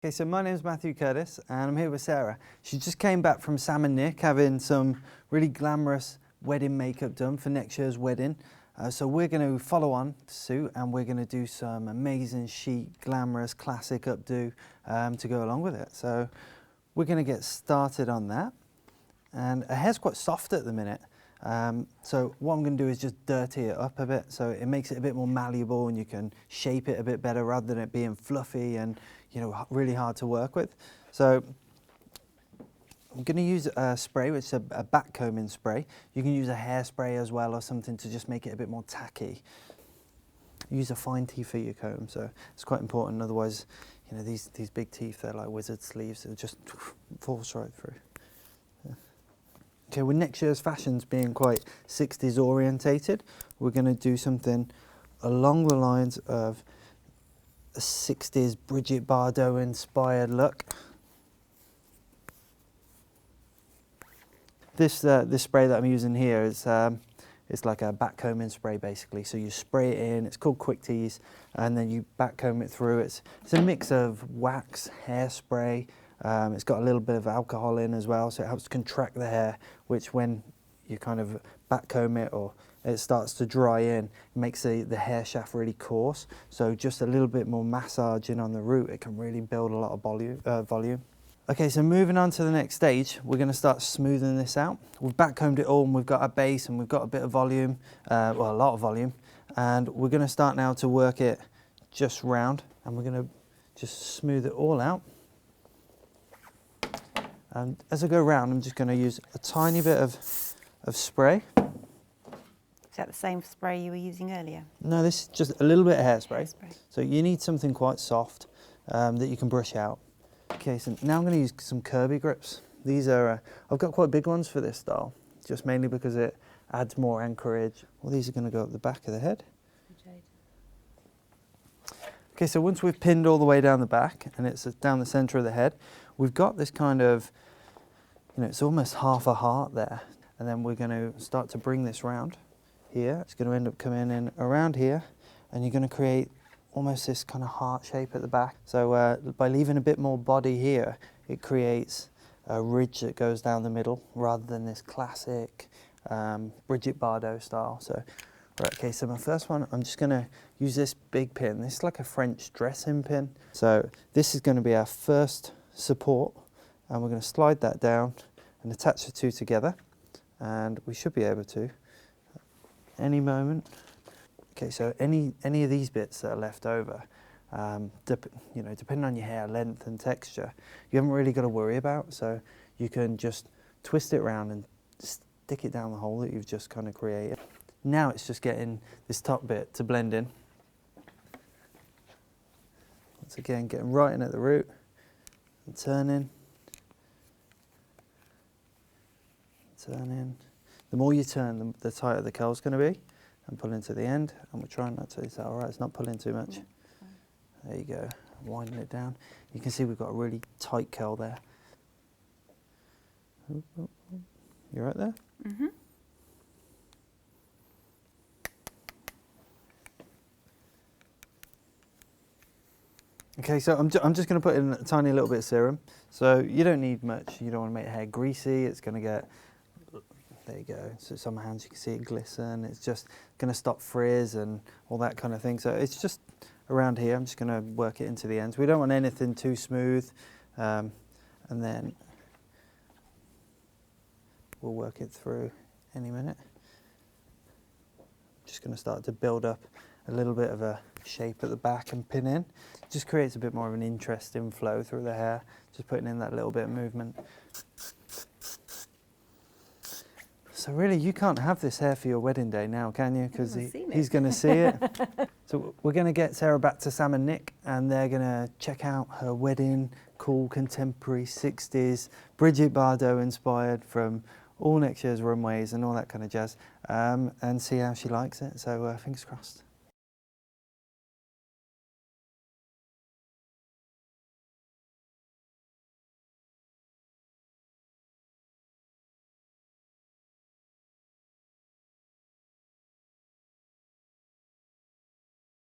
Okay, so my name is Matthew Curtis and I'm here with Sarah. She just came back from Sam and Nick having some really glamorous wedding makeup done for next year's wedding. So we're going to follow on suit and we're going to do some amazing chic, glamorous, classic updo to go along with it. So we're going to get started on that. And her hair's quite soft at the minute. So what I'm going to do is just dirty it up a bit so it makes it a bit more malleable and you can shape it a bit better rather than it being fluffy and really hard to work with. So I'm going to use a spray, which is a back combing spray. You can use a hairspray as well or something to just make it a bit more tacky. Use a fine teeth for your comb, so it's quite important. Otherwise, these big teeth, they're like wizard sleeves. It'll just fall straight through. Okay, with next year's fashions being quite 60s orientated, we're going to do something along the lines of a 60s Bridget Bardot inspired look. This spray that I'm using here is it's like a back combing spray basically. So you spray it in, it's called Quick Tease, and then you back comb it through. It's a mix of wax, hairspray. It's got a little bit of alcohol in as well, so it helps contract the hair, which when you kind of back comb it or it starts to dry in, it makes the hair shaft really coarse. So just a little bit more massaging on the root, it can really build a lot of volume. Okay, so moving on to the next stage, we're going to start smoothing this out. We've back combed it all and we've got a base and we've got a bit of volume, well, a lot of volume. And we're going to start now to work it just round and we're going to just smooth it all out. And as I go round, I'm just going to use a tiny bit of spray. Is that the same spray you were using earlier? No, this is just a little bit of hairspray. So you need something quite soft that you can brush out. Okay, so now I'm going to use some Kirby grips. These are, I've got quite big ones for this style, just mainly because it adds more anchorage. Well, these are going to go up the back of the head. Okay, so once we've pinned all the way down the back and it's down the centre of the head, we've got this kind of, it's almost half a heart there. And then we're going to start to bring this round here. It's going to end up coming in around here and you're going to create almost this kind of heart shape at the back. So by leaving a bit more body here, it creates a ridge that goes down the middle rather than this classic Bridget Bardot style. So, right, okay, so my first one, I'm just going to use this big pin. This is like a French dressing pin. So this is going to be our first support and we're going to slide that down and attach the two together and we should be able to any moment. Okay, so any of these bits that are left over, depending on your hair length and texture, you haven't really got to worry about. So you can just twist it around and stick it down the hole that you've just kind of created. Now it's just getting this top bit to blend in. Once again, getting right in at the root and turning. Turning. The more you turn, the tighter the curl's going to be. And pull into the end, and we're trying not to. Is that all right? It's not pulling too much. There you go. Winding it down. You can see we've got a really tight curl there. You right there? Mm-hmm. Okay, so I'm just going to put in a tiny little bit of serum. So you don't need much. You don't want to make the hair greasy. It's going to get. There you go. So some hands you can see it glisten. It's just going to stop frizz and all that kind of thing. So it's just around here. I'm just going to work it into the ends. We don't want anything too smooth. And then we'll work it through any minute. Just going to start to build up a little bit of a shape at the back and pin in. It just creates a bit more of an interesting flow through the hair. Just putting in that little bit of movement. So really, you can't have this hair for your wedding day now, can you? Because he's going to see it. So we're going to get Sarah back to Sam and Nick, and they're going to check out her wedding, cool, contemporary, 60s, Bridget Bardot inspired from all next year's runways and all that kind of jazz, and see how she likes it. So fingers crossed.